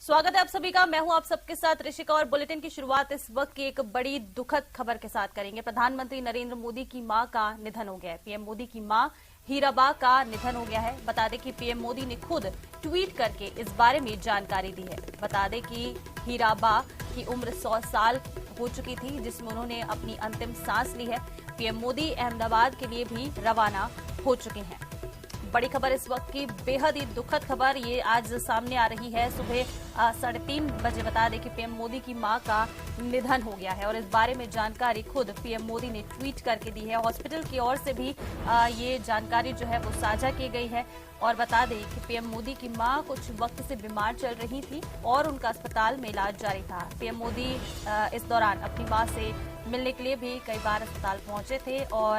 स्वागत है आप सभी का। मैं हूं आप सबके साथ ऋषिका और बुलेटिन की शुरुआत इस वक्त की एक बड़ी दुखद खबर के साथ करेंगे। प्रधानमंत्री नरेंद्र मोदी की मां का निधन हो गया है। पीएम मोदी की मां हीराबा का निधन हो गया है। बता दें कि पीएम मोदी ने खुद ट्वीट करके इस बारे में जानकारी दी है। बता दें कि हीराबा की उम्र 100 साल हो चुकी थी, जिसमें उन्होंने अपनी अंतिम सांस ली है। पीएम मोदी अहमदाबाद के लिए भी रवाना हो चुके हैं। बड़ी खबर इस वक्त की, बेहद ही दुखद खबर ये आज सामने आ रही है। सुबह 3:30 बजे बता दें कि पीएम मोदी की मां का निधन हो गया है और इस बारे में जानकारी खुद पीएम मोदी ने ट्वीट करके दी है। हॉस्पिटल की ओर से भी ये जानकारी जो है वो साझा की गई है। और बता दें कि पीएम मोदी की मां कुछ वक्त से बीमार चल रही थी और उनका अस्पताल में इलाज जारी था। पीएम मोदी इस दौरान अपनी मां से मिलने के लिए भी कई बार अस्पताल पहुंचे थे और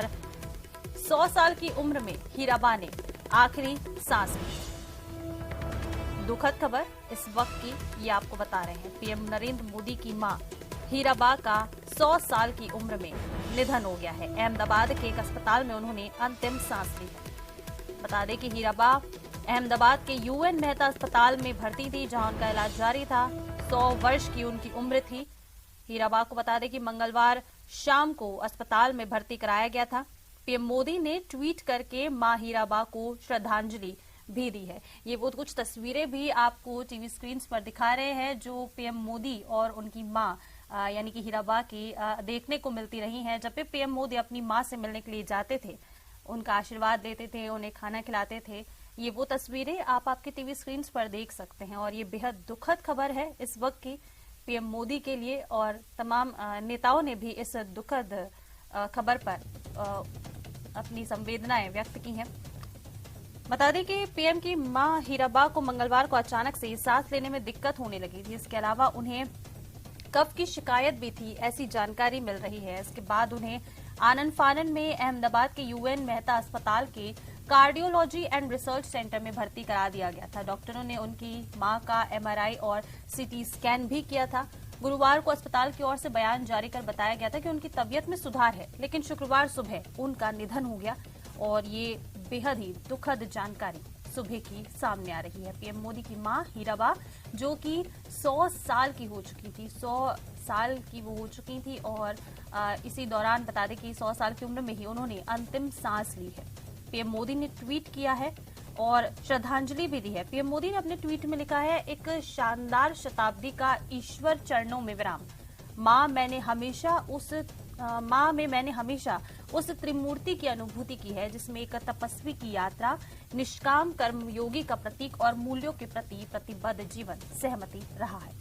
100 साल की उम्र में हीराबा ने आखिरी सांस ली। दुखद खबर इस वक्त की ये आपको बता रहे हैं। पीएम नरेंद्र मोदी की मां हीराबा का 100 साल की उम्र में निधन हो गया है। अहमदाबाद के एक अस्पताल में उन्होंने अंतिम सांस ली है। बता दें कि हीराबा अहमदाबाद के यूएन मेहता अस्पताल में भर्ती थी, जहां उनका इलाज जारी था। 100 वर्ष की उनकी उम्र थी। हीराबा को बता दें कि मंगलवार शाम को अस्पताल में भर्ती कराया गया था। पीएम मोदी ने ट्वीट करके मां हीराबा को श्रद्धांजलि भी दी है। ये वो कुछ तस्वीरें भी आपको टीवी स्क्रीन पर दिखा रहे हैं जो पीएम मोदी और उनकी मां यानी कि हीराबा की देखने को मिलती रही हैं। जब भी पीएम मोदी अपनी मां से मिलने के लिए जाते थे, उनका आशीर्वाद देते थे, उन्हें खाना खिलाते थे। ये वो तस्वीरें आप आपके टीवी स्क्रीन पर देख सकते हैं और ये बेहद दुखद खबर है इस वक्त की पीएम मोदी के लिए। और तमाम नेताओं ने भी इस दुखद खबर पर अपनी संवेदनाएं व्यक्त की हैं। बता दें कि पीएम की मां हीराबा को मंगलवार को अचानक से सांस लेने में दिक्कत होने लगी थी। इसके अलावा उन्हें कफ की शिकायत भी थी, ऐसी जानकारी मिल रही है। इसके बाद उन्हें आनन फानन में अहमदाबाद के यूएन मेहता अस्पताल के कार्डियोलॉजी एंड रिसर्च सेंटर में भर्ती करा दिया गया था। डॉक्टरों ने उनकी मां का एमआरआई और सीटी स्कैन भी किया था। गुरुवार को अस्पताल की ओर से बयान जारी कर बताया गया था कि उनकी तबीयत में सुधार है, लेकिन शुक्रवार सुबह उनका निधन हो गया और ये बेहद ही दुखद जानकारी सुबह की सामने आ रही है। पीएम मोदी की मां हीराबा जो कि 100 साल की हो चुकी थी, 100 साल की वो हो चुकी थी और इसी दौरान बता दें कि 100 साल की उम्र में ही उन्होंने अंतिम सांस ली है। पीएम मोदी ने ट्वीट किया है और श्रद्धांजलि भी दी है। पीएम मोदी ने अपने ट्वीट में लिखा है, एक शानदार शताब्दी का ईश्वर चरणों में विराम। मां में मैंने हमेशा उस त्रिमूर्ति की अनुभूति की है जिसमें एक तपस्वी की यात्रा, निष्काम कर्मयोगी का प्रतीक और मूल्यों के प्रति प्रतिबद्ध जीवन सहमति रहा है।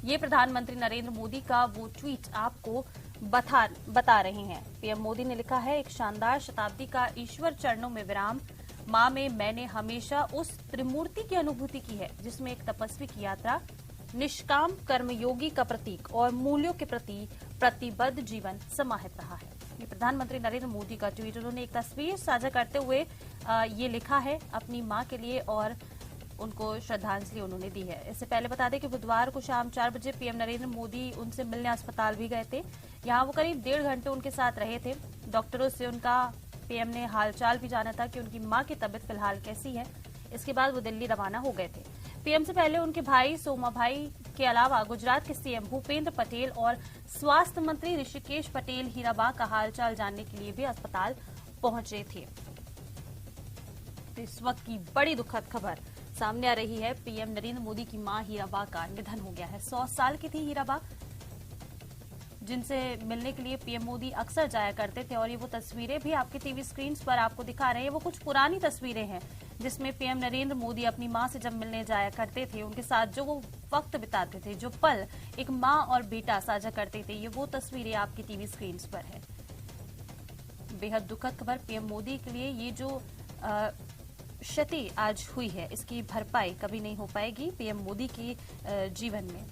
ये प्रधानमंत्री नरेंद्र मोदी का वो ट्वीट आपको बता रहे हैं। पीएम मोदी ने लिखा है, एक शानदार शताब्दी का ईश्वर चरणों में विराम। मां में मैंने हमेशा उस त्रिमूर्ति की अनुभूति की है जिसमें एक तपस्वी की यात्रा, निष्काम कर्मयोगी का प्रतीक और मूल्यों के प्रति प्रतिबद्ध जीवन समाहित रहा है। ये प्रधानमंत्री नरेंद्र मोदी का ट्वीट। उन्होंने एक तस्वीर साझा करते हुए ये लिखा है अपनी मां के लिए और उनको श्रद्धांजलि उन्होंने दी है। इससे पहले बता दें कि बुधवार को शाम 4 बजे पीएम नरेंद्र मोदी उनसे मिलने अस्पताल भी गए थे। यहां वो करीब 1.5 घंटे उनके साथ रहे थे। डॉक्टरों से उनका पीएम ने हालचाल भी जाना था कि उनकी मां की तबीयत फिलहाल कैसी है। इसके बाद वो दिल्ली रवाना हो गए थे। पीएम से पहले उनके भाई सोमा भाई के अलावा गुजरात के सीएम भूपेंद्र पटेल और स्वास्थ्य मंत्री ऋषिकेश पटेल हीराबा का हालचाल जानने के लिए भी अस्पताल पहुंचे थे। तो इस वक्त की बड़ी दुखद खबर सामने आ रही है। पीएम नरेंद्र मोदी की मां हीराबा का निधन हो गया है। 100 साल की थी हीराबा, जिनसे मिलने के लिए पीएम मोदी अक्सर जाया करते थे और ये वो तस्वीरें भी आपके टीवी स्क्रीन पर आपको दिखा रहे हैं। वो कुछ पुरानी तस्वीरें हैं जिसमें पीएम नरेंद्र मोदी अपनी मां से जब मिलने जाया करते थे, उनके साथ जो वो वक्त बिताते थे, जो पल एक मां और बेटा साझा करते थे, ये वो तस्वीरें आपकी टीवी स्क्रीन पर है। बेहद दुखद खबर पीएम मोदी के लिए। ये जो क्षति आज हुई है, इसकी भरपाई कभी नहीं हो पाएगी पीएम मोदी की जीवन में।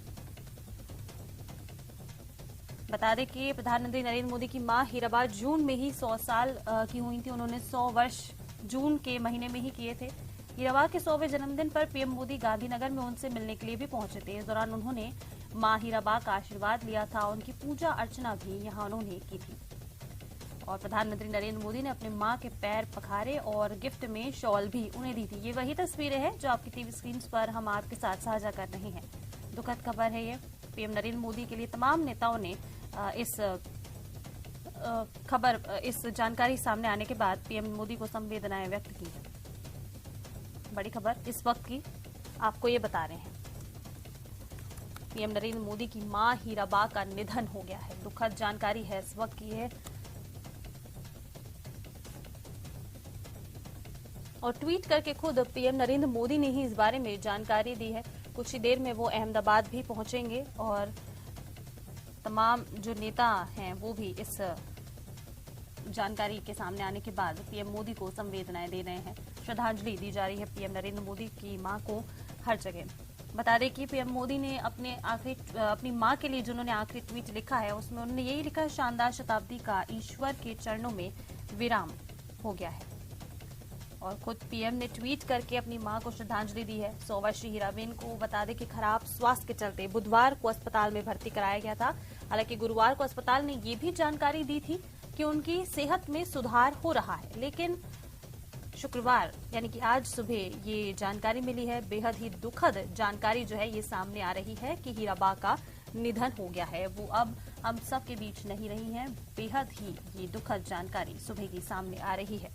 बता दें कि प्रधानमंत्री नरेंद्र मोदी की मां हीराबा जून में ही 100 साल की हुई थी। उन्होंने 100 वर्ष जून के महीने में ही किए थे। हीराबा के 100वें जन्मदिन पर पीएम मोदी गांधीनगर में उनसे मिलने के लिए भी पहुंचे थे। इस दौरान उन्होंने मां हीराबा का आशीर्वाद लिया था। उनकी पूजा अर्चना भी यहां उन्होंने की थी। और प्रधानमंत्री नरेंद्र मोदी ने अपने मां के पैर पखारे और गिफ्ट में शॉल भी उन्हें दी थी। ये वही तस्वीरें हैं जो आपकी टीवी स्क्रीन पर हम आपके साथ साझा कर रहे हैं। दुखद खबर है ये। पीएम नरेंद्र मोदी के लिए तमाम नेताओं ने इस जानकारी सामने आने के बाद पीएम मोदी को संवेदनाएं व्यक्त की है। बड़ी खबर इस वक्त की आपको ये बता रहे हैं। पीएम नरेंद्र मोदी की मां हीराबा का निधन हो गया है। दुखद जानकारी है इस वक्त की है। और ट्वीट करके खुद पीएम नरेंद्र मोदी ने ही इस बारे में जानकारी दी है। कुछ ही देर में वो अहमदाबाद भी पहुंचेंगे और तमाम जो नेता हैं वो भी इस जानकारी के सामने आने के बाद पीएम मोदी को संवेदनाएं दे रहे हैं। श्रद्धांजलि दी जा रही है पीएम नरेंद्र मोदी की मां को हर जगह। बता दें कि पीएम मोदी ने अपनी मां के लिए जिन्होंने आखिरी ट्वीट लिखा है उसमें उन्होंने यही लिखा है, शानदार शताब्दी का ईश्वर के चरणों में विराम हो गया है। और खुद पीएम ने ट्वीट करके अपनी मां को श्रद्धांजलि दी है। 100 वर्षीय हीराबेन को बता दें कि खराब स्वास्थ्य के चलते बुधवार को अस्पताल में भर्ती कराया गया था। हालांकि गुरुवार को अस्पताल ने ये भी जानकारी दी थी कि उनकी सेहत में सुधार हो रहा है, लेकिन शुक्रवार यानी कि आज सुबह ये जानकारी मिली है। बेहद ही दुखद जानकारी जो है ये सामने आ रही है कि हीराबा का निधन हो गया है। वो अब हम सब के बीच नहीं रही हैं। बेहद ही ये दुखद जानकारी सुबह की सामने आ रही है।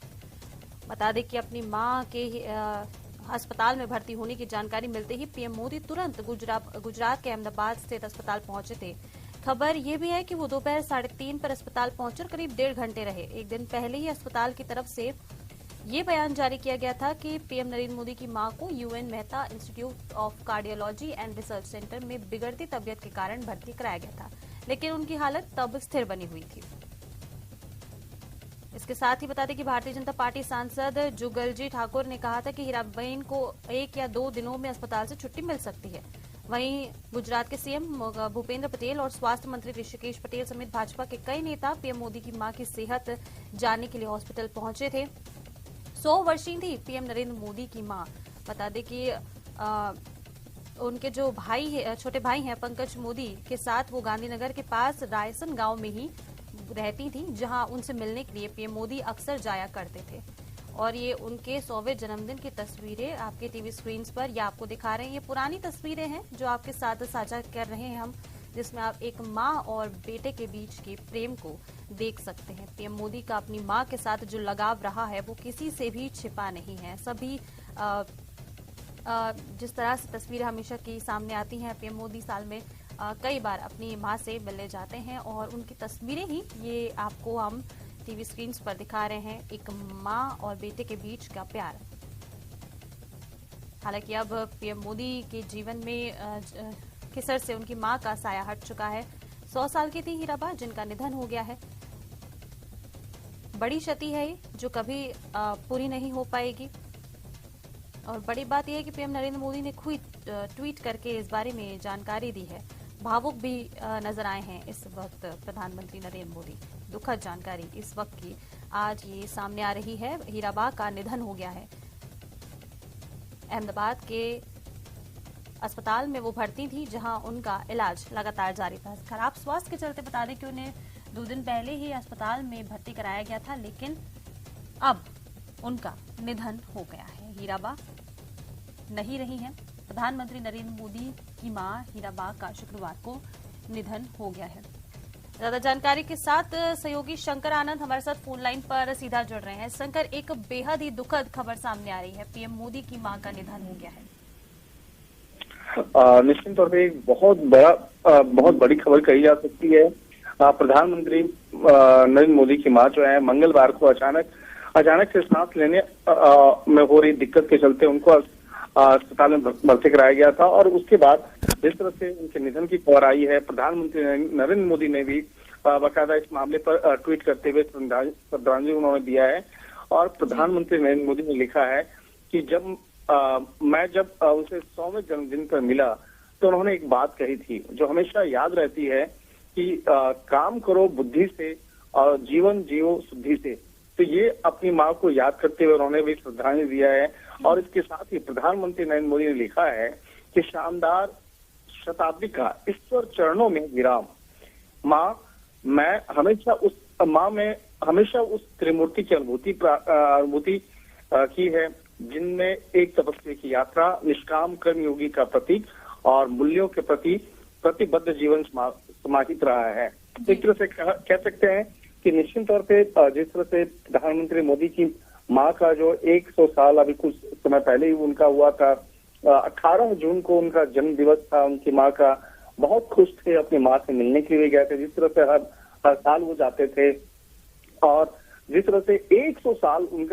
बता दें कि अपनी मां के अस्पताल में भर्ती होने की जानकारी मिलते ही पीएम मोदी तुरंत गुजरात के अहमदाबाद स्थित अस्पताल पहुंचे थे। खबर ये भी है कि वो दोपहर 3:30 पर अस्पताल पहुंचे और करीब 1.5 घंटे रहे। एक दिन पहले ही अस्पताल की तरफ से ये बयान जारी किया गया था कि पीएम नरेंद्र मोदी की मां को UN Mehta institute of cardiology and research centre में बिगड़ती तबियत के कारण भर्ती कराया गया था, लेकिन उनकी हालत तब स्थिर बनी हुई थी। इसके साथ ही बता दें कि भारतीय जनता पार्टी सांसद जुगलजी ठाकुर ने कहा था कि हीराबेन को 1 या 2 दिनों में अस्पताल से छुट्टी मिल सकती है। वहीं गुजरात के सीएम भूपेंद्र पटेल और स्वास्थ्य मंत्री ऋषिकेश पटेल समेत भाजपा के कई नेता पीएम मोदी की मां की सेहत जानने के लिए हॉस्पिटल पहुंचे थे। 100 वर्षीय थी पीएम नरेंद्र मोदी की मां। बता दें कि उनके जो छोटे भाई हैं पंकज मोदी के साथ वो गांधीनगर के पास रायसन गांव में ही रहती थी, जहां उनसे मिलने के लिए पीएम मोदी अक्सर जाया करते थे। और ये उनके 100वें जन्मदिन की तस्वीरें आपके टीवी स्क्रीन पर या आपको दिखा रहे हैं। ये पुरानी तस्वीरें हैं जो आपके साथ साझा कर रहे हैं हम, जिसमें आप एक मां और बेटे के बीच के प्रेम को देख सकते हैं। पीएम मोदी का अपनी मां के साथ जो लगाव रहा है वो किसी से भी छिपा नहीं है। सभी जिस तरह से तस्वीरें हमेशा की सामने आती हैं, पीएम मोदी साल में कई बार अपनी मां से मिलने जाते हैं और उनकी तस्वीरें ही ये आपको हम टीवी स्क्रीन पर दिखा रहे हैं। एक मां और बेटे के बीच का प्यार। हालांकि अब पीएम मोदी के जीवन में किसर से उनकी मां का साया हट चुका है। 100 साल की थी हीराबा, जिनका निधन हो गया है। बड़ी क्षति है जो कभी पूरी नहीं हो पाएगी। और बड़ी बात यह है कि पीएम नरेंद्र मोदी ने खुद ट्वीट करके इस बारे में जानकारी दी है। भावुक भी नजर आए हैं इस वक्त प्रधानमंत्री नरेंद्र मोदी। दुखद जानकारी इस वक्त की आज ये सामने आ रही है। हीराबा का निधन हो गया है। अहमदाबाद के अस्पताल में वो भर्ती थी, जहां उनका इलाज लगातार जारी था। खराब स्वास्थ्य के चलते बता दें कि उन्हें 2 दिन पहले ही अस्पताल में भर्ती कराया गया था, लेकिन अब उनका निधन हो गया है। हीराबा नहीं रही हैं। प्रधानमंत्री नरेंद्र मोदी की मां हीराबा का शुक्रवार को निधन हो गया है। ज्यादा जानकारी के साथ सहयोगी शंकर आनंद हमारे साथ फोन लाइन पर सीधा जुड़ रहे हैं। शंकर, एक बेहद ही दुखद खबर सामने आ रही है। पीएम मोदी की मां का निधन हो गया है। निश्चित तौर पे एक बहुत बड़ी खबर कही जा सकती है। प्रधानमंत्री नरेंद्र मोदी की मां जो है मंगलवार को अचानक से सांस लेने में हो रही दिक्कत के चलते उनको अस्पताल में भर्ती कराया गया था। और उसके बाद जिस तरह से उनके निधन की खबर आई है, प्रधानमंत्री नरेंद्र मोदी ने भी बाकायदा इस मामले पर ट्वीट करते हुए श्रद्धांजलि उन्होंने दिया है। और प्रधानमंत्री नरेंद्र मोदी ने लिखा है कि जब उनसे 100वें जन्मदिन पर मिला तो उन्होंने एक बात कही थी जो हमेशा याद रहती है कि काम करो बुद्धि से और जीवन जियो शुद्धि से। तो ये अपनी मां को याद करते हुए उन्होंने भी श्रद्धांजलि दिया है। और इसके साथ ही प्रधानमंत्री नरेंद्र मोदी ने लिखा है कि शानदार शताब्दी का ईश्वर चरणों में विराम। मां, मैं हमेशा उस मां में हमेशा उस त्रिमूर्ति की अनुभूति की है, जिनमें एक तपस्वी की यात्रा, निष्काम कर्मयोगी का प्रतीक और मूल्यों के प्रति प्रतिबद्ध जीवन समाहित रहा है। एक तरह से कह सकते हैं कि निश्चित तौर पे जिस तरह से प्रधानमंत्री मोदी की मां का जो 100 साल अभी कुछ समय पहले ही उनका हुआ था, 18 जून को उनका जन्म दिवस था उनकी मां का। बहुत खुश थे, अपनी मां से मिलने के लिए गए थे, जिस तरह से हर साल वो जाते थे। और जिस तरह से 100 साल उनकी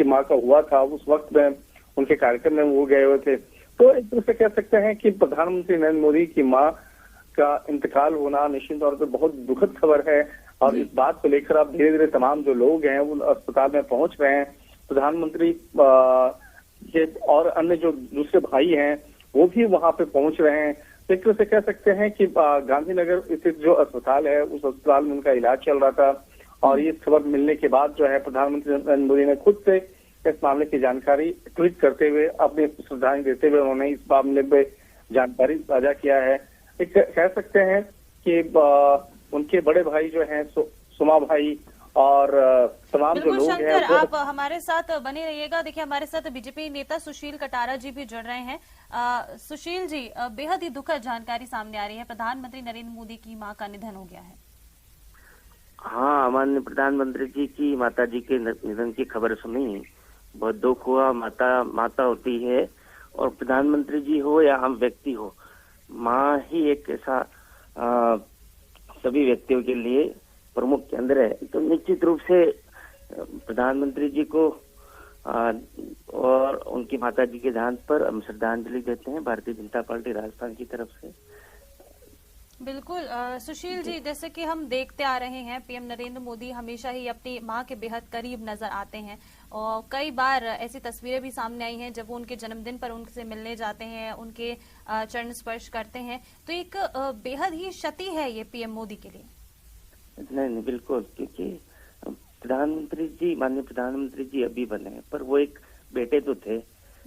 मां का हुआ था, उस वक्त में उनके कार्यक्रम में वो गए हुए थे। तो एक तरह से कह सकते हैं कि प्रधानमंत्री नरेंद्र मोदी की मां का इंतकाल होना निश्चित तौर पर बहुत दुखद खबर है। और इस बात को लेकर अब धीरे धीरे तमाम जो लोग हैं वो अस्पताल में पहुंच रहे हैं। प्रधानमंत्री के और अन्य जो दूसरे भाई हैं वो भी वहां पे पहुंच रहे हैं। तो एक तरह से कह सकते हैं कि गांधीनगर स्थित जो अस्पताल है, उस अस्पताल में उनका इलाज चल रहा था। और ये खबर मिलने के बाद जो है प्रधानमंत्री नरेंद्र मोदी ने खुद से इस मामले की जानकारी ट्वीट करते हुए, अपनी श्रद्धांजलि देते हुए उन्होंने इस मामले पे जानकारी साझा किया है। एक कह सकते हैं कि उनके बड़े भाई जो हैं सुमा भाई और तमाम जो लोग हैं, आप हमारे साथ बने रहिएगा। देखिए, हमारे साथ बीजेपी नेता सुशील कटारा जी भी जुड़ रहे हैं। सुशील जी, बेहद ही दुखद जानकारी सामने आ रही है, प्रधानमंत्री नरेंद्र मोदी की मां का निधन हो गया है। हाँ, माननीय प्रधानमंत्री जी की माता जी के निधन की खबर सुनी, बहुत दुख हुआ। माता होती है, और प्रधानमंत्री जी हो या आम व्यक्ति हो, माँ ही एक ऐसा सभी व्यक्तियों के लिए प्रमुख केंद्र है। तो निश्चित रूप से प्रधानमंत्री जी को और उनकी माता जी के देहांत पर हम श्रद्धांजलि देते हैं भारतीय जनता पार्टी राजस्थान की तरफ से। बिल्कुल सुशील जी, जैसे कि हम देखते आ रहे हैं, पीएम नरेंद्र मोदी हमेशा ही अपनी मां के बेहद करीब नजर आते हैं। और कई बार ऐसी तस्वीरें भी सामने आई हैं जब वो उनके जन्मदिन पर उनसे मिलने जाते हैं, उनके चरण स्पर्श करते हैं। तो एक बेहद ही क्षति है ये पीएम मोदी के लिए। नहीं, बिल्कुल, क्योंकि माननीय प्रधानमंत्री जी अभी बने हैं, पर वो एक बेटे तो थे।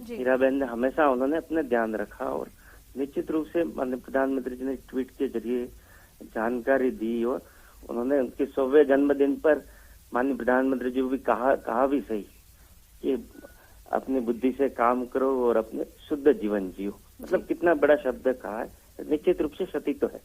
हीराबेन ने हमेशा उन्होंने अपना ध्यान रखा, और निश्चित रूप से माननीय प्रधानमंत्री जी ने ट्वीट के जरिए जानकारी दी। और उन्होंने उनके 100वें जन्मदिन पर माननीय प्रधानमंत्री जी को भी कहा भी सही कि अपनी बुद्धि से काम करो और अपने शुद्ध जीवन जियो। मतलब कितना बड़ा शब्द कहा है। निश्चित रूप से क्षति तो है।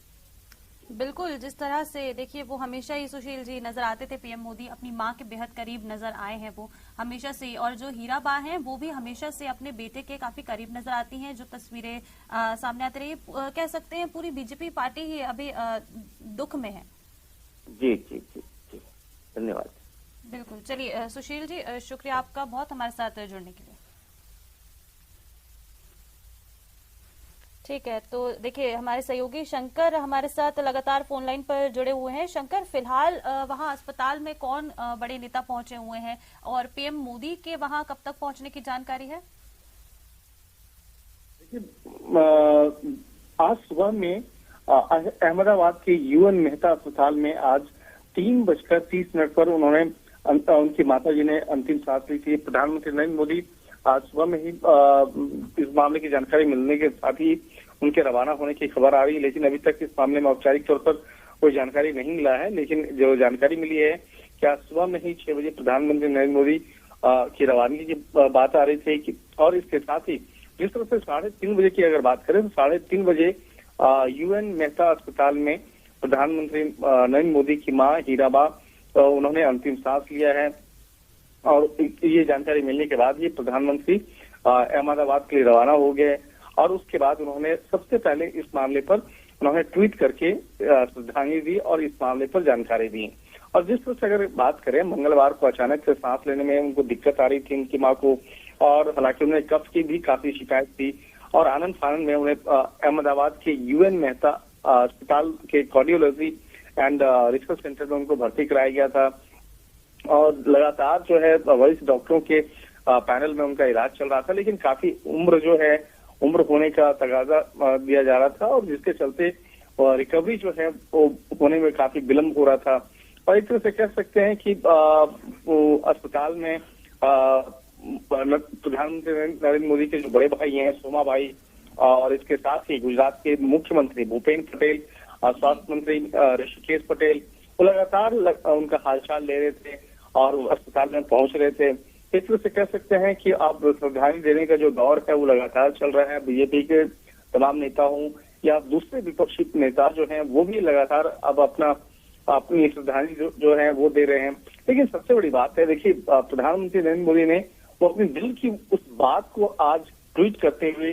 बिल्कुल, जिस तरह से देखिए, वो हमेशा ही सुशील जी नजर आते थे, पीएम मोदी अपनी मां के बेहद करीब नजर आए हैं वो हमेशा से। और जो हीरा बा हैं वो भी हमेशा से अपने बेटे के काफी करीब नजर आती हैं। जो तस्वीरें सामने आती रही, कह सकते हैं पूरी बीजेपी पार्टी ही अभी दुख में है। जी जी जी जी, धन्यवाद। बिल्कुल, चलिए सुशील जी, शुक्रिया आपका बहुत हमारे साथ जुड़ने के लिए। ठीक है, तो देखिए, हमारे सहयोगी शंकर हमारे साथ लगातार फोन लाइन पर जुड़े हुए हैं। शंकर, फिलहाल वहां अस्पताल में कौन बड़े नेता पहुंचे हुए हैं और पीएम मोदी के वहां कब तक पहुंचने की जानकारी है? देखिए, आज सुबह में अहमदाबाद के यूएन मेहता अस्पताल में आज 3:30 पर उनकी माता जी ने अंतिम सांस ली थी। प्रधानमंत्री नरेंद्र मोदी आज सुबह में ही इस मामले की जानकारी मिलने के साथ ही उनके रवाना होने की खबर आ रही है, लेकिन अभी तक इस मामले में औपचारिक तौर पर कोई जानकारी नहीं मिला है। लेकिन जो जानकारी मिली है कि आज सुबह में ही 6 बजे प्रधानमंत्री नरेंद्र मोदी की रवानगी की बात आ रही थी। और इसके साथ ही जिस तरह से 3:30 बजे की अगर बात करें तो 3:30 बजे यूएन मेहता अस्पताल में प्रधानमंत्री नरेंद्र मोदी की मां हीराबा उन्होंने अंतिम सांस लिया है। और ये जानकारी मिलने के बाद ही प्रधानमंत्री अहमदाबाद के लिए रवाना हो गए। और उसके बाद उन्होंने सबसे पहले इस मामले पर उन्होंने ट्वीट करके श्रद्धांजलि दी और इस मामले पर जानकारी दी। और जिस तरह से अगर बात करें, मंगलवार को अचानक से सांस लेने में उनको दिक्कत आ रही थी उनकी मां को, और हालांकि उन्हें कफ की भी काफी शिकायत थी। और आनंद फानंद में उन्हें अहमदाबाद के यूएन मेहता अस्पताल के कार्डियोलॉजी एंड रिसर्च सेंटर में उनको भर्ती कराया गया था। और लगातार जो है वरिष्ठ डॉक्टरों के पैनल में उनका इलाज चल रहा था, लेकिन काफी उम्र होने का तगाजा दिया जा रहा था, और जिसके चलते रिकवरी जो है वो होने में काफी विलंब हो रहा था। और एक तरह से कह सकते हैं कि अस्पताल में प्रधानमंत्री नरेंद्र मोदी के जो बड़े भाई हैं सोमा भाई, और इसके साथ ही गुजरात के मुख्यमंत्री भूपेन्द्र पटेल, स्वास्थ्य मंत्री ऋषिकेश पटेल, वो लगातार उनका हालचाल ले रहे थे और अस्पताल में पहुंच रहे थे। इस तरह से कह सकते हैं कि अब श्रद्धांजलि देने का जो दौर है वो लगातार चल रहा है। बीजेपी के तमाम नेता हों या दूसरे विपक्षी नेता जो हैं वो भी लगातार अब अपनी श्रद्धांजलि जो है वो दे रहे हैं। लेकिन सबसे बड़ी बात है, देखिए प्रधानमंत्री नरेंद्र मोदी ने वो अपने दिल की उस बात को आज ट्वीट करते हुए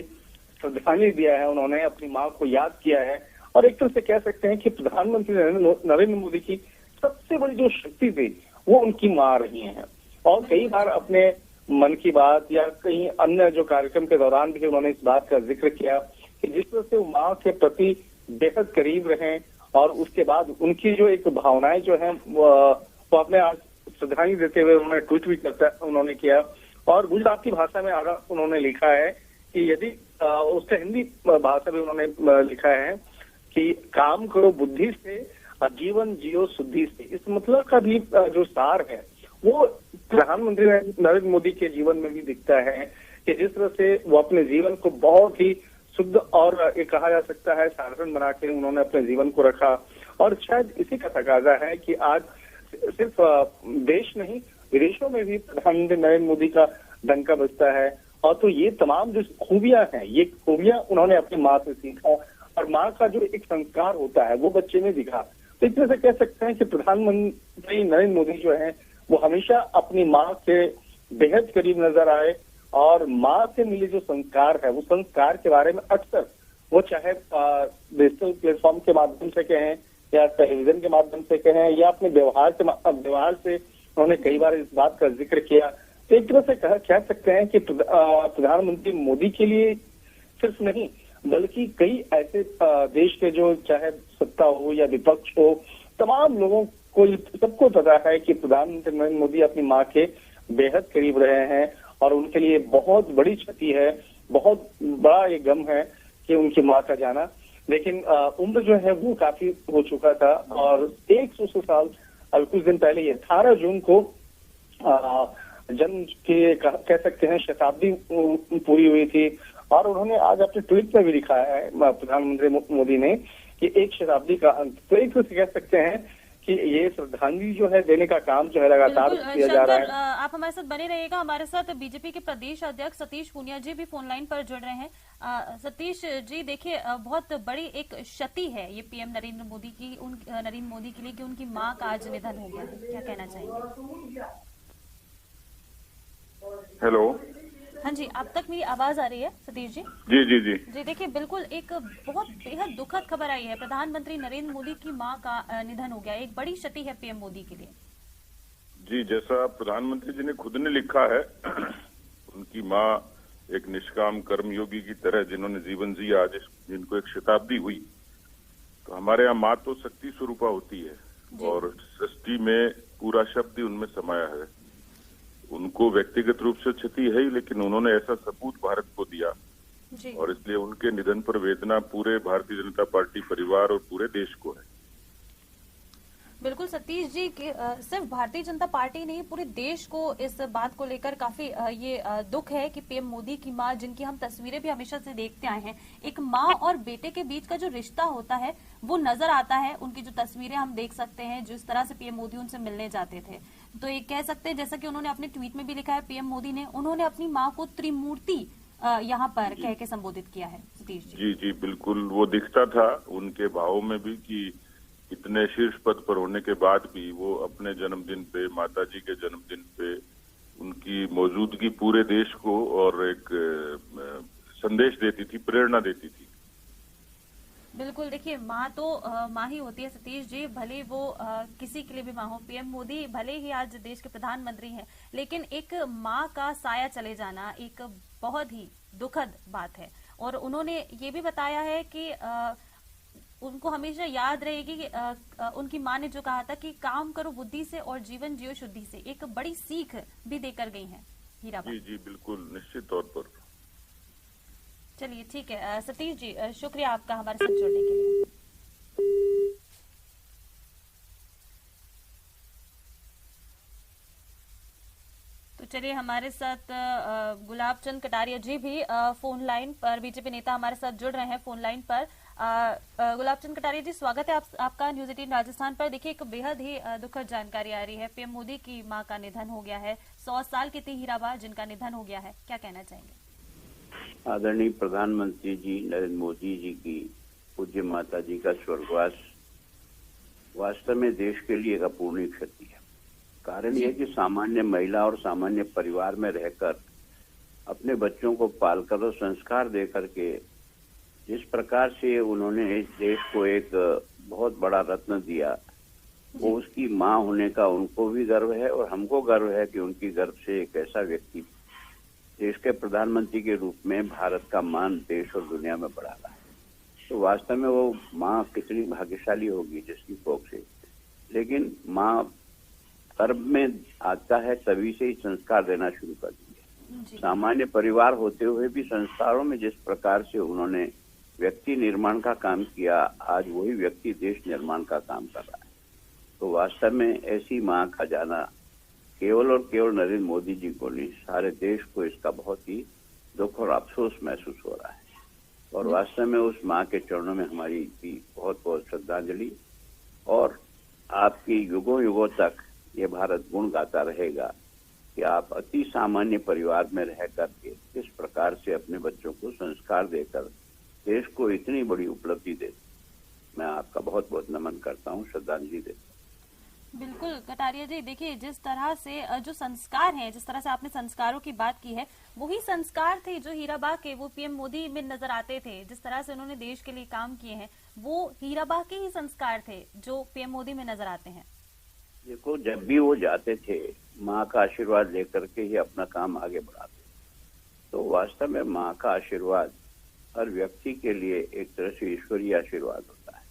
श्रद्धांजलि दिया है। उन्होंने अपनी मां को याद किया है और एक तरह से कह सकते हैं कि प्रधानमंत्री नरेंद्र मोदी की सबसे बड़ी जो शक्ति थी वो उनकी मां रही हैं। और कई बार अपने मन की बात या कहीं अन्य जो कार्यक्रम के दौरान भी उन्होंने इस बात का जिक्र किया कि जिस तरह से वो मां के प्रति बेहद करीब रहे और उसके बाद उनकी जो एक भावनाएं जो है वो अपने आज श्रद्धांजलि देते हुए उन्होंने ट्वीट भी उन्होंने किया। और गुजराती भाषा में आगे उन्होंने लिखा है कि यदि उससे हिंदी भाषा में उन्होंने लिखा है कि काम करो बुद्धि से, जीवन जियो शुद्धि से। इस मतलब का भी जो सार है वो प्रधानमंत्री नरेंद्र मोदी के जीवन में भी दिखता है कि जिस तरह से वो अपने जीवन को बहुत ही शुद्ध और कहा जा सकता है साधारण बना के उन्होंने अपने जीवन को रखा। और शायद इसी का तकाजा है कि आज सिर्फ देश नहीं विदेशों में भी प्रधानमंत्री नरेंद्र मोदी का डंका बजता है। और तो ये तमाम जो खूबियां हैं ये खूबियां उन्होंने अपनी माँ से सीखा और माँ का जो एक संस्कार होता है वो बच्चे में दिखा। तो इस तरह से कह सकते हैं कि प्रधानमंत्री नरेंद्र मोदी जो है वो हमेशा अपनी माँ से बेहद करीब नजर आए और माँ से मिले जो संस्कार है वो संस्कार के बारे में अक्सर वो चाहे डिजिटल प्लेटफॉर्म के माध्यम से कहें या टेलीविजन के माध्यम से कहें या अपने व्यवहार से उन्होंने कई बार इस बात का जिक्र किया। तो एक तरह से कह सकते हैं कि प्रधानमंत्री मोदी के लिए सिर्फ नहीं बल्कि कई ऐसे देश के जो चाहे सत्ता हो या विपक्ष हो तमाम लोगों को सबको पता है कि प्रधानमंत्री नरेंद्र मोदी अपनी माँ के बेहद करीब रहे हैं और उनके लिए बहुत बड़ी क्षति है, बहुत बड़ा ये गम है कि उनकी माँ का जाना। लेकिन उम्र जो है वो काफी हो चुका था और 100 साल कुछ दिन पहले 18 जून को जन्म के कह सकते हैं शताब्दी पूरी हुई थी। और उन्होंने आज अपने ट्वीट में भी लिखा है प्रधानमंत्री मोदी ने कि एक शताब्दी का अंत। तो एक तरह से कह सकते हैं कि ये श्रद्धांजलि जो है देने का काम जो है लगातार किया जा रहा है। आप हमारे साथ बने रहिएगा। हमारे साथ बीजेपी के प्रदेश अध्यक्ष सतीश पूनिया जी भी फोन लाइन पर जुड़ रहे हैं। सतीश जी देखिए बहुत बड़ी एक क्षति है ये पीएम नरेंद्र मोदी के लिए कि उनकी मां का आज निधन हो गया है, क्या कहना चाहेंगे? हेलो, हाँ जी, आप तक मेरी आवाज आ रही है सतीश जी? जी जी जी जी देखिए बिल्कुल एक बहुत बेहद दुखद खबर आई है। प्रधानमंत्री नरेंद्र मोदी की मां का निधन हो गया, एक बड़ी क्षति है पीएम मोदी के लिए। जी, जैसा प्रधानमंत्री जी ने खुद ने लिखा है उनकी मां एक निष्काम कर्मयोगी की तरह जिन्होंने जीवन जिया, आज जिनको एक शताब्दी हुई। तो हमारे यहाँ मां तो शक्ति स्वरूपा होती है और सृष्टि में पूरा शब्द ही उनमें समाया है। उनको व्यक्तिगत रूप से क्षति है ही, लेकिन उन्होंने ऐसा सपूत भारत को दिया और इसलिए उनके निधन पर वेदना पूरे भारतीय जनता पार्टी परिवार और पूरे देश को है। बिल्कुल सतीश जी सिर्फ भारतीय जनता पार्टी नहीं पूरे देश को इस बात को लेकर काफी ये दुख है कि पीएम मोदी की मां, जिनकी हम तस्वीरें भी हमेशा से देखते आए हैं, एक मां और बेटे के बीच का जो रिश्ता होता है वो नजर आता है। उनकी जो तस्वीरें हम देख सकते हैं जिस तरह से पीएम मोदी उनसे मिलने जाते थे, तो एक कह सकते हैं जैसा कि उन्होंने अपने ट्वीट में भी लिखा है पीएम मोदी ने, उन्होंने अपनी माँ को त्रिमूर्ति यहाँ पर कह के संबोधित किया है। सतीश जी जी जी बिल्कुल, वो दिखता था उनके भावों में भी कि इतने शीर्ष पद पर होने के बाद भी वो अपने जन्मदिन पे, माताजी के जन्मदिन पे उनकी मौजूदगी पूरे देश को और एक संदेश देती थी, प्रेरणा देती थी। बिल्कुल देखिए माँ तो माँ ही होती है सतीश जी, भले वो किसी के लिए भी माँ हो। पीएम मोदी भले ही आज देश के प्रधानमंत्री हैं, लेकिन एक माँ का साया चले जाना एक बहुत ही दुखद बात है। और उन्होंने ये भी बताया है कि उनको हमेशा याद रहेगी कि उनकी माँ ने जो कहा था कि काम करो बुद्धि से और जीवन जियो शुद्धि से, एक बड़ी सीख भी देकर गई हैं हीराबा। जी जी बिल्कुल, निश्चित तौर पर। चलिए ठीक है सतीश जी, शुक्रिया आपका हमारे साथ जुड़ने के लिए। तो चलिए हमारे साथ गुलाब चंद कटारिया जी भी फोन लाइन पर, बीजेपी नेता हमारे साथ जुड़ रहे हैं फोन लाइन पर। गुलाब चंद कटारिया जी, स्वागत है आपका न्यूज 18 राजस्थान पर। देखिए, एक बेहद ही दुखद जानकारी आ रही है। पीएम मोदी की मां का निधन हो गया है। 100 साल की थी हीराबा, जिनका निधन हो गया है। क्या कहना चाहेंगे? आदरणीय प्रधानमंत्री जी नरेंद्र मोदी जी की पूज्य माता जी का स्वर्गवास वास्तव में देश के लिए एक अपूर्णीय क्षति है। कारण यह कि सामान्य महिला और सामान्य परिवार में रहकर अपने बच्चों को पालकर और संस्कार दे करके जिस प्रकार से उन्होंने इस देश को एक बहुत बड़ा रत्न दिया, वो उसकी मां होने का उनको भी गर्व है और हमको गर्व है कि उनकी गर्भ से एक ऐसा व्यक्ति देश के प्रधानमंत्री के रूप में भारत का मान देश और दुनिया में बढ़ा रहा है। तो वास्तव में वो माँ कितनी भाग्यशाली होगी जिसकी कोख से। लेकिन माँ गर्भ में आता है तभी से ही संस्कार देना शुरू कर दिए। सामान्य परिवार होते हुए भी संस्कारों में जिस प्रकार से उन्होंने व्यक्ति निर्माण का काम किया, आज वही व्यक्ति देश निर्माण का काम कर रहा है। तो वास्तव में ऐसी माँ का जाना केवल और केवल नरेंद्र मोदी जी को नहीं, सारे देश को इसका बहुत ही दुख और अफसोस महसूस हो रहा है। और वास्तव में उस माँ के चरणों में हमारी भी बहुत बहुत श्रद्धांजलि, और आपकी युगों युगों तक ये भारत गुण गाता रहेगा कि आप अति सामान्य परिवार में रह करके किस प्रकार से अपने बच्चों को संस्कार देकर देश को इतनी बड़ी उपलब्धि दे। मैं आपका बहुत बहुत नमन करता हूँ, श्रद्धांजलि देता हूँ। बिल्कुल कटारिया जी, देखिए जिस तरह से जो संस्कार हैं, जिस तरह से आपने संस्कारों की बात की है, वही संस्कार थे जो हीराबा के वो पीएम मोदी में नजर आते थे। जिस तरह से उन्होंने देश के लिए काम किए हैं, वो हीराबा के ही संस्कार थे जो पीएम मोदी में नजर आते हैं। देखो, जब भी वो जाते थे माँ का आशीर्वाद लेकर के ही अपना काम आगे बढ़ाते। तो वास्तव में माँ का आशीर्वाद हर व्यक्ति के लिए एक तरह से ईश्वरीय आशीर्वाद होता है।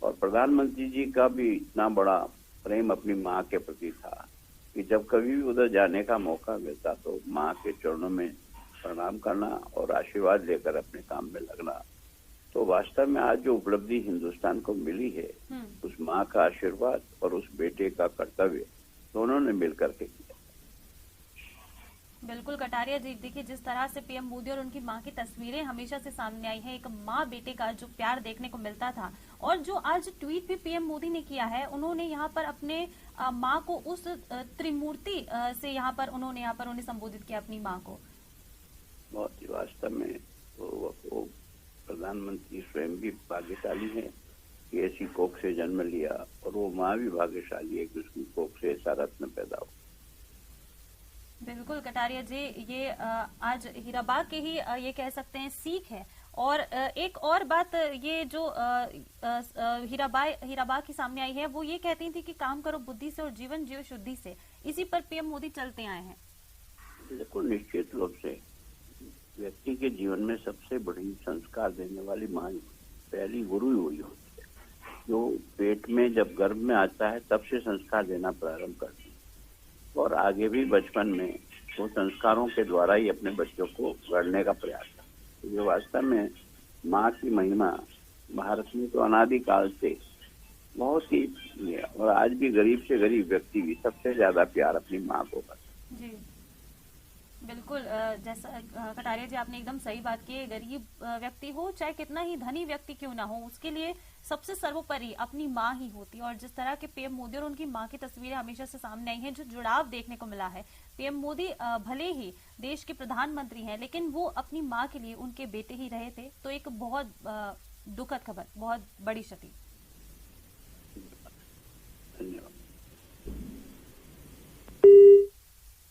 और प्रधानमंत्री जी का भी इतना बड़ा प्रेम अपनी माँ के प्रति था कि जब कभी भी उधर जाने का मौका मिलता तो माँ के चरणों में प्रणाम करना और आशीर्वाद लेकर अपने काम में लगना। तो वास्तव में आज जो उपलब्धि हिंदुस्तान को मिली है, उस माँ का आशीर्वाद और उस बेटे का कर्तव्य दोनों ने मिलकर के किया। बिल्कुल कटारिया जी, देखिए जिस तरह से पीएम मोदी और उनकी मां की तस्वीरें हमेशा से सामने आई हैं, एक मां बेटे का जो प्यार देखने को मिलता था, और जो आज ट्वीट भी पीएम मोदी ने किया है, उन्होंने यहाँ पर अपने मां को उस त्रिमूर्ति से यहाँ पर उन्हें संबोधित किया, अपनी मां को। बहुत ही वास्तव में वो प्रधानमंत्री स्वयं भी भाग्यशाली है कि ऐसी कोख से जन्म लिया, और वो माँ भी भाग्यशाली है कि उसकी कोख से ऐसा रत्न पैदा हो। बिल्कुल कटारिया जी, ये आज हीराबा के ही ये कह सकते हैं सीख है। और एक और बात ये जो हीराबा की सामने आई है, वो ये कहती थी कि काम करो बुद्धि से और जीवन जियो शुद्धि से। इसी पर पीएम मोदी चलते आए हैं। बिल्कुल निश्चित रूप से व्यक्ति के जीवन में सबसे बड़ी संस्कार देने वाली माँ पहली गुरु ही हुई होती है, जो पेट में जब गर्भ में आता है तब से संस्कार देना प्रारंभ करती है, और आगे भी बचपन में वो संस्कारों के द्वारा ही अपने बच्चों को गढ़ने का प्रयास करती है। ये वास्तव में माँ की महिमा भारत में तो अनादिकाल से बहुत ही, और आज भी गरीब से गरीब व्यक्ति भी सबसे ज्यादा प्यार अपनी माँ को करता है। जी बिल्कुल, जैसा कटारिया जी आपने एकदम सही बात की है। गरीब व्यक्ति हो चाहे कितना ही धनी व्यक्ति क्यों ना हो, उसके लिए सबसे सर्वोपरि अपनी माँ ही होती है। और जिस तरह के पीएम मोदी और उनकी माँ की तस्वीरें हमेशा से सामने आई हैं, जो जुड़ाव देखने को मिला है। पीएम मोदी भले ही देश के प्रधानमंत्री हैं, लेकिन वो अपनी माँ के लिए उनके बेटे ही रहे थे। तो एक बहुत दुखद खबर, बहुत बड़ी क्षति। धन्यवाद।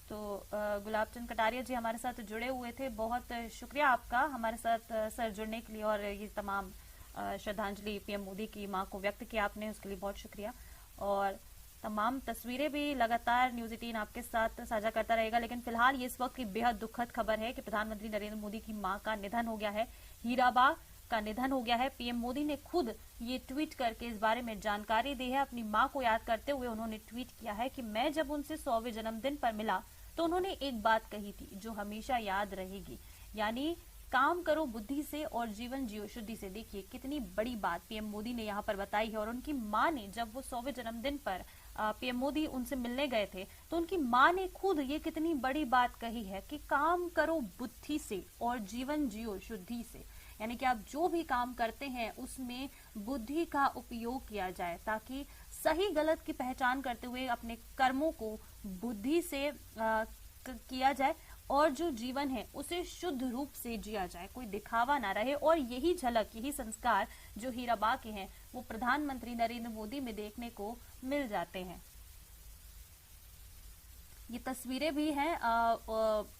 तो गुलाब चंद कटारिया जी हमारे साथ जुड़े हुए थे, बहुत शुक्रिया आपका हमारे साथ सर जुड़ने के लिए, और ये तमाम श्रद्धांजलि पीएम मोदी की मां को व्यक्त किया आपने, उसके लिए बहुत शुक्रिया। और तमाम तस्वीरें भी लगातार न्यूज 18 आपके साथ साझा करता रहेगा। लेकिन फिलहाल ये इस वक्त की बेहद दुखद खबर है कि प्रधानमंत्री नरेंद्र मोदी की मां का निधन हो गया है, हीराबा का निधन हो गया है। पीएम मोदी ने खुद ये ट्वीट करके इस बारे में जानकारी दी है। अपनी मां को याद करते हुए उन्होंने ट्वीट किया है कि मैं जब उनसे 100वें जन्मदिन पर मिला तो उन्होंने एक बात कही थी जो हमेशा याद रहेगी, यानी काम करो बुद्धि से और जीवन जियो शुद्धि से। देखिए कितनी बड़ी बात पीएम मोदी ने यहाँ पर बताई है। और उनकी माँ ने, जब वो 100वें जन्मदिन पर पीएम मोदी उनसे मिलने गए थे, तो उनकी माँ ने खुद ये कितनी बड़ी बात कही है कि काम करो बुद्धि से और जीवन जियो शुद्धि से। यानी कि आप जो भी काम करते हैं उसमें बुद्धि का उपयोग किया जाए, ताकि सही गलत की पहचान करते हुए अपने कर्मों को बुद्धि से किया जाए और जो जीवन है उसे शुद्ध रूप से जिया जाए, कोई दिखावा ना रहे। और यही झलक, यही संस्कार जो हीराबा के हैं वो प्रधानमंत्री नरेंद्र मोदी में देखने को मिल जाते हैं। ये तस्वीरें भी हैं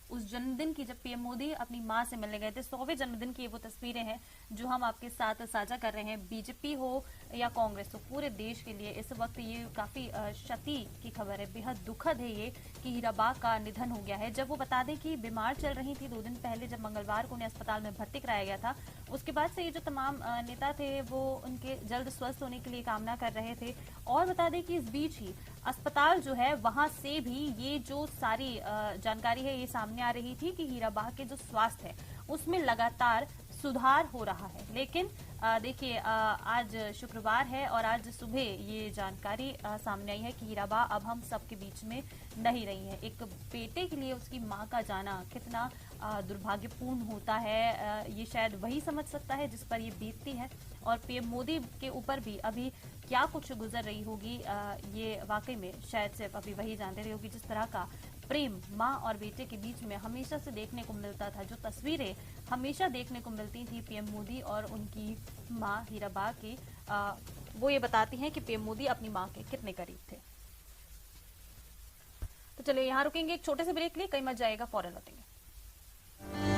उस जन्मदिन की जब पीएम मोदी अपनी मां से मिलने गए थे, 100वें जन्मदिन की वो तस्वीरें हैं जो हम आपके साथ साझा कर रहे हैं। बीजेपी हो या कांग्रेस हो, पूरे देश के लिए इस वक्त ये काफी क्षति की खबर है, बेहद दुखद है ये कि हीराबा का निधन हो गया है। जब वो बता दें कि बीमार चल रही थी 2 दिन पहले, जब मंगलवार को उन्हें अस्पताल में भर्ती कराया गया था, उसके बाद से ये जो तमाम नेता थे वो उनके जल्द स्वस्थ होने के लिए कामना कर रहे थे। और बता दें कि इस बीच ही अस्पताल जो है वहां से भी ये जो सारी जानकारी है ये सामने आ रही थी कि हीराबा के जो स्वास्थ्य है उसमें लगातार सुधार हो रहा है। लेकिन देखिए आज शुक्रवार है और आज सुबह ये जानकारी सामने आई है कि हीराबा अब हम सबके बीच में नहीं रही है। एक बेटे के लिए उसकी मां का जाना कितना दुर्भाग्यपूर्ण होता है, ये शायद वही समझ सकता है जिस पर ये बीतती है। और पीएम मोदी के ऊपर भी अभी क्या कुछ गुजर रही होगी, ये वाकई में शायद सिर्फ अभी वही जानते रही होगी। जिस तरह का प्रेम माँ और बेटे के बीच में हमेशा से देखने को मिलता था, जो तस्वीरें हमेशा देखने को मिलती थी पीएम मोदी और उनकी माँ हीराबा की, वो ये बताती हैं कि पीएम मोदी अपनी माँ के कितने करीब थे। तो चलिए यहाँ रुकेंगे एक छोटे से ब्रेक लिए, कहीं मत जाएगा, फौरन लौटेंगे।